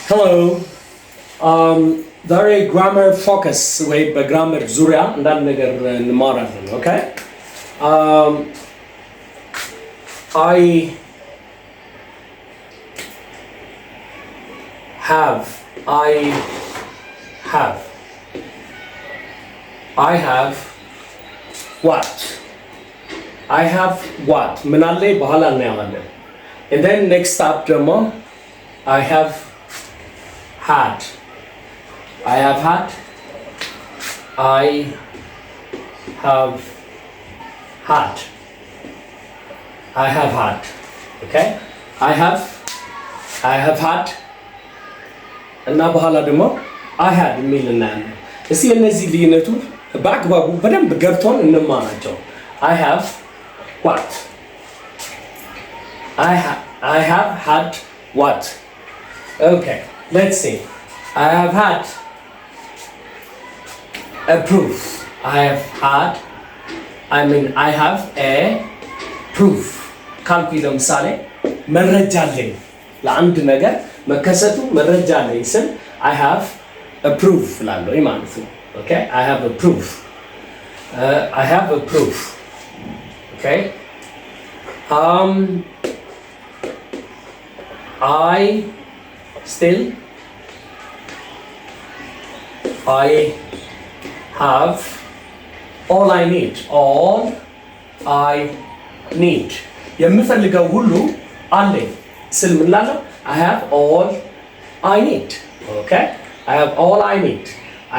Hello. There grammar focus way by grammar Zuria and that nigger marathon, okay? I have what? I have what? Minalle bahala nayawalle. And then next up demo, I have had. I have had. I have had. I have had. Okay? I have had. እና በኋላ ደግሞ I had የሚል እናያለን። እስቲ እነዚህ ልዩነቱ በአግባቡ በደንብ ገብቶን እንማራቸው። I have what? I have had what? Okay, let's see. I have had a proof. I have a proof. ካልኩ ለምሳሌ መረጃ አለኝ ለአንድ ነገር መከሰቱ መረጃ አለኝ ስል I have a proof ላለው ማለት ነው። Okay, I have a proof. I have a proof. Okay. I have all I need. All I need. የምፈልገው ሁሉ አለኝ ስል ምን ላለው I have all I need. Okay? I have all I need.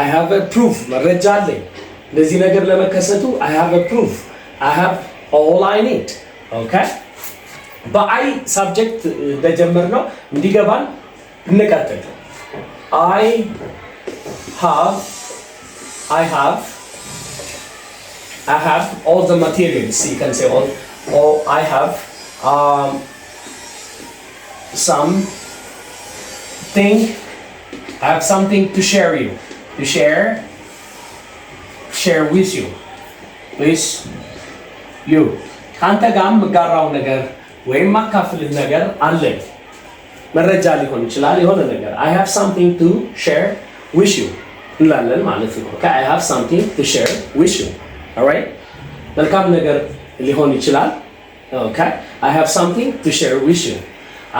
I have a proof. መረጃ አለኝ ለዚህ ነገር ለመከሰቱ I have a proof. I have all I need. Okay? በአይ ሳብጀክት እንደጀመርነው እንዲገባን እንቀጥል። I have all the materials. You can say all I have something to share with you. ካንተ ጋር መጋራው ነገር ወይም ማካፍልህ ነገር አለኝ። መረጃ ሊሆን ይችላል የሆነ ነገር I have something to share with you እንላለን ማለት ነው። Okay, I have something to share with you. All right? መልካም ነገር ሊሆን ይችላል። Okay, I have something to share with you.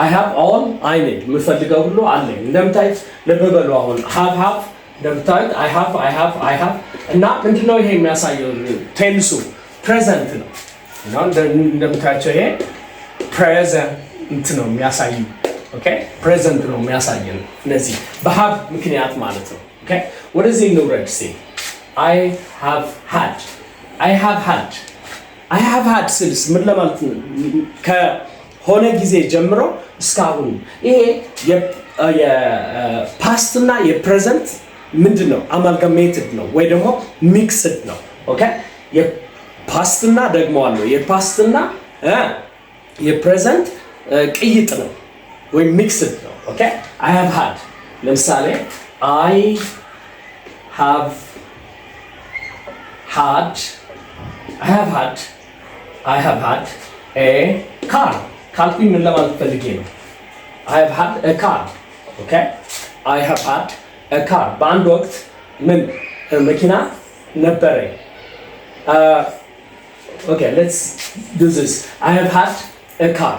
I have all I need. የምፈልገው ሁሉ አለኝ። እንደምታዩት ልብ በሉ አሁን have እንደምታዩት I have እና ምንድነው ይሄ የሚያሳየው ቴንሱ ፕሬዘንት ነው። እንደምታያቸው ይሄ ፕሬዘንት ነው የሚያሳዩ። ኦኬ ፕሬዘንት ነው የሚያሳየን እነዚህ በሀብ ምክንያት ማለት ነው። ኦኬ ወደዚህ እንውረድ እስኪ I have had ስልስ ምን ለማለት ነው? ከሆነ ጊዜ ጀምሮ እስካሁን ይሄ የፓስት እና የፕሬዘንት ምንድን ነው? አማልጋሜትድ ነው ወይ ደግሞ ሚክስድ ነው። ኦኬ የፓስትና ደግሞ አለው የፓስትና የፕሬዘንት ቅይጥ ነው ወይ ሚክስድ ነው። ኦኬ I have had ለምሳሌ I have had a car ካልኩኝ ምን ለማለት ፈልጌ ነው? I have had a car. Okay, I have had a car በአንድ ወቅት ምን መኪና ነበረኝ። Okay, let's do this. I have had a car.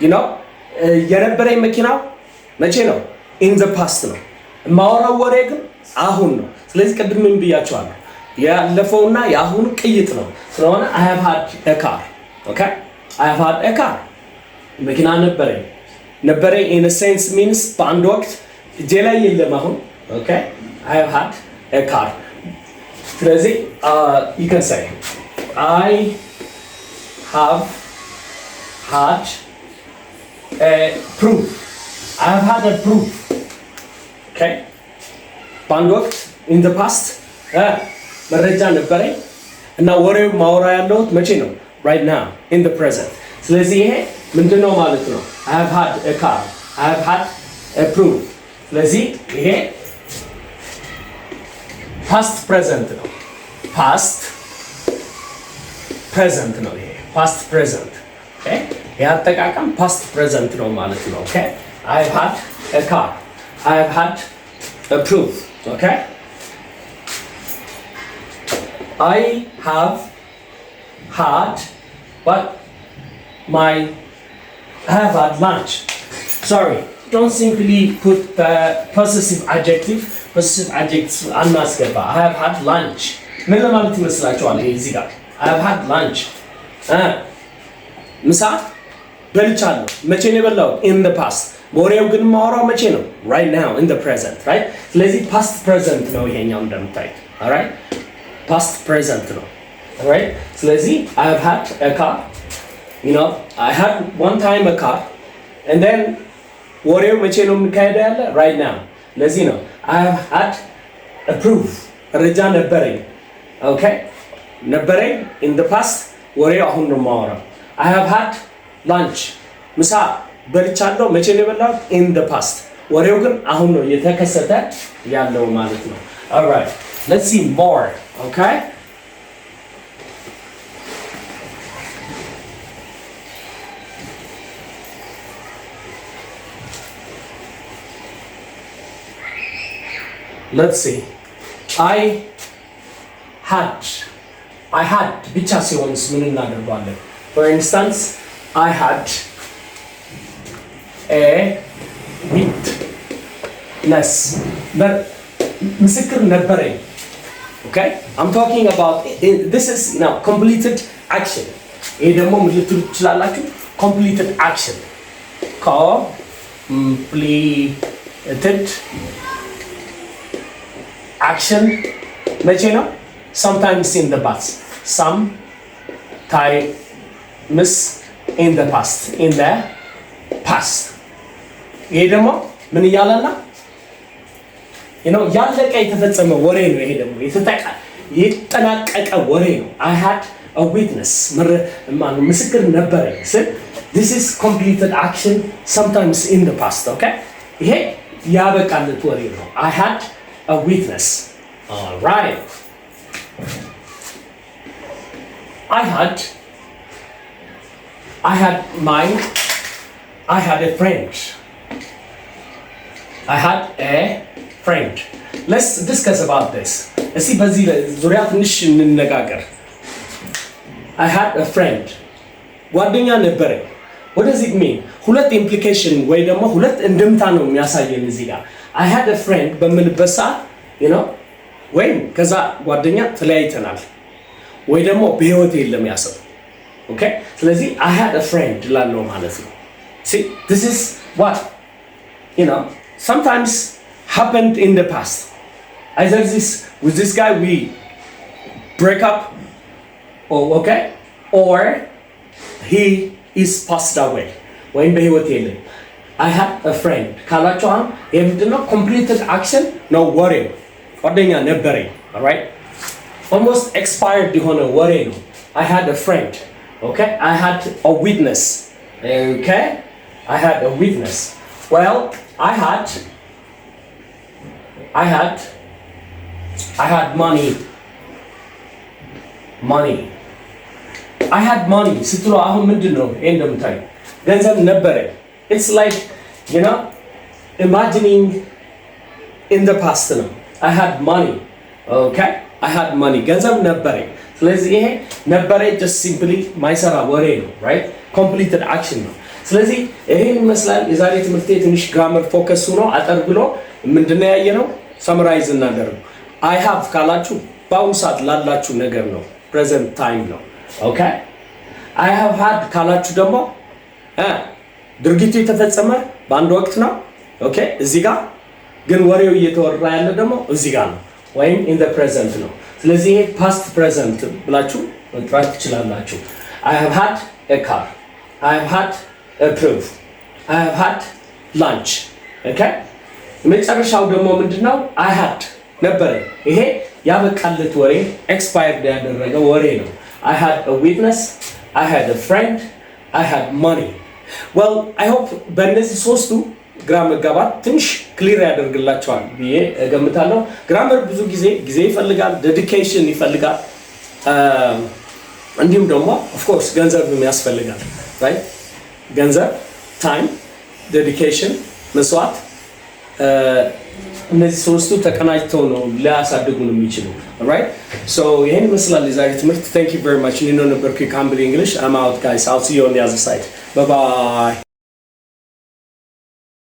You know, የነበረኝ መኪናው መቼ ነው? In the past ነው። ማወራው ወሬ ግን አሁን ነው። ስለዚህ ቅድም ምን ብያቸዋለሁ? ያለፈውና የአሁኑ ቅይጥ ነው። ስለሆነ I have had a car. Okay? I have had a car. መኪና ነበረኝ in a sense means በአንድ ወቅት እጄ ላይ የለም አሁን። Okay? I have had a car. ስለዚህ you can say I have had a proof. I have had a proof. Okay? በአንድ ወቅት in the past መረጃ ነበረኝ እና ወሬው ማውራ ያለሁት መቼ ነው? Right now, in the present. ስለዚህ ይሄ ምንድነው ማለት ነው? I have had a car. I have had a proof. ስለዚህ ይሄ past present ነው። past present ነው ይሄ past present. Okay? ያጠቃቀም past present ነው ማለት ነው okay I have had a car I have had a proof okay I have had what my I have had lunch sorry don't simply put the possessive adjective አናስገባ I have had lunch ምን ለማለት ይመስላችኋል ይሄ እዚህ ጋር I have had lunch ምሳ በልቻለሁ መቼ ነው የበላው in the past ወሬው ግን ማወራው መቼ ነው right now in the present right ስለዚህ past present ነው ይሄኛው እንደምታዩት all right past present ነው all right ስለዚህ I have had a car you know I had one time a car and then ወሬው መቼ ነው የሚካሄደው ያለ right now ለዚህ ነው I have had a proof ረጃ ነበረኝ okay ነበረኝ in the past ወሬው አሁን ነው ማወራው I have had lunch ምሳ በልቻለሁ መቼ ነው የበላው in the past ወሬው ግን አሁን ነው የተከሰተ ያለው ማለት ነው all right let's see more okay let's see I had ብቻ ሲሆንስ ምን እናደርጋለን for instance I had a witness ምስክር ነበረኝ okay I'm talking about this is now completed action ይሄ ደግሞ ምን ልትሉ ትችላላችሁ completed action completed action መቼ ነው sometimes in the past sometimes in the past ይሄ ደግሞ ምን እያለና you know ያለቀ የተፈጸመ ወሬ ነው ይሄ ደግሞ የተጠናቀቀ ወሬ ነው I had a witness ምስክር ነበረኝ this is completed action sometimes in the past okay ይሄ ያበቃለት ወሬ ነው I had a witness all right I had a friend let's discuss about this እስቲ በዚህ ዙሪያ ትንሽ እንነጋገር I had a friend ጓደኛ ነበረኝ what does it mean ሁለት implication ወይ ደግሞ ሁለት እንድምታ ነው የሚያሳየን እዚህ ጋር I had a friend በምንበት ሰዓት you know ወይም ከዛ ጓደኛ ተለያይተናል ወይ ደግሞ በህይወት የለም ያሰው okay ስለዚህ I had a friend ላለው ማለት ነው see this is what you know sometimes happened in the past either with this guy we break up or okay or he is passed away ወይም በህይወት የለም I had a friend ካላችሁ አሁን የምንድነው completed action ነው ወሬው ጓደኛ ነበረኝ all right almost expired የሆነ ወሬ ነው I had a friend okay I had a witness okay I had a witness well I had money I had money ስትሉ አሁን ምንድነው እንደምታይ ገንዘብ ነበረኝ it's like you know imagining in the past ነው I had money okay I had money ገንዘብ ነበረኝ ስለዚህ ይሄ ነበረኝ just simply ማይሰራ ወሬ ነው right completed action ነው ስለዚህ ይሄን ይመስላል የዛሬ ትምህርት ትንሽ grammar focus ሆኖ አጠር ብሎ ምንድነው ያየነው summarize እናደርግ I have ካላችሁ በአሁኑ ሰዓት ላላችሁ ነገር ነው present time ነው okay I have had ካላችሁ ደግሞ ድርጊቱ የተፈጸመ በአንድ ወቅት ነው okay እዚህ ጋር ግን ወሬው እየተወራ ያለ ደግሞ እዚህ ጋር ነው ወይም in the present ነው ስለዚህ ይሄ past present ብላችሁ መጥራት ትችላላችሁ I have had a car I have had a proof I have had lunch okay መጨረሻው ደግሞ ምንድነው I had ነበረ ይሄ ያበቃለት ወሬ expired ያደረገ ወሬ ነው I had a witness I had a friend I had money well I hope በእነዚህ ሶስቱ ግራመር መጋባት ትንሽ ክሊር ያደርግላችኋል ብዬ እገምታለሁ ግራመር ብዙ ጊዜ ይፈልጋል ዴዲኬሽን ይፈልጋል እንዲሁም ደግሞ of course ገንዘብም ያስፈልጋል right ገንዘብ፣ ታይም፣ ዴዲኬሽን፣ መስዋዕት እነዚህ ሶስቱ ተቀናጅተው ነው ሊያሳድጉን የሚችሉ። ኦልራይት ሶ ይሄን ይመስላል የዛሬ ትምህርት። ታንክ ዩ ቬሪ ማች። እኔ ነው ነበርኩ ካምብል እንግሊሽ። አም አውት ጋይስ። አል ሲ ዩ ኦን ዘ አዘር ሳይድ። ባይ ባይ